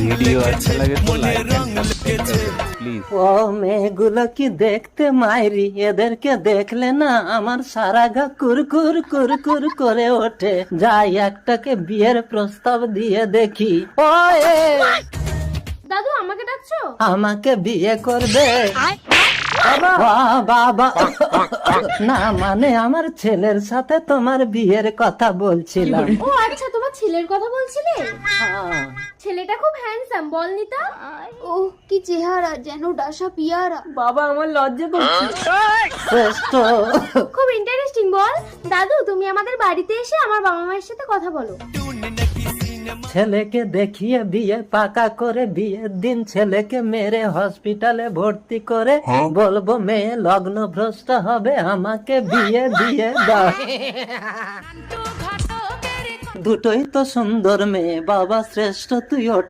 Video अच्छा लगे तो लाइक एंड सब्सक्राइब कर देना प्लीज। ও মেয়েগুলো কি দেখতে মাইরি, এদেরকে দেখলে না আমার সারা গা কুরকুর কুরকুর করে ওঠে। যাই একটাকে বিয়ের প্রস্তাব দিয়ে দেখি। ও দাদু আমাকে ডাকছো? আমাকে বিয়ে করবে? বাবা না, মানে আমার ছেলের সাথে তোমার বিয়ের কথা বলছিলাম। ও আচ্ছা, তোমার ছেলের কথা বলছিলে? হ্যাঁ। ছেলেটা খুব হ্যান্ডসাম, বল নিতা। ও কি চেহারা, যেন ডাসা পিয়ারা। বাবা আমার লজ্জা করছে। শ্রেষ্ঠ। খুব ইন্টারেস্টিং, বল। দাদু তুমি আমাদের বাড়িতে এসে আমার বাবা মায়ের সাথে কথা বলো। ছেলেকে দেখিয়ে বিয়ে পাকা করে বিয়ের দিন ছেলেকে মেরে হসপিটালে ভর্তি করে বলবো মেয়ে লগ্ন ভ্রষ্ট হবে, আমাকে বিয়ে দিয়ে দাও। দুটোই তো সুন্দর মেয়ে, বাবা শ্রেষ্ঠ তুই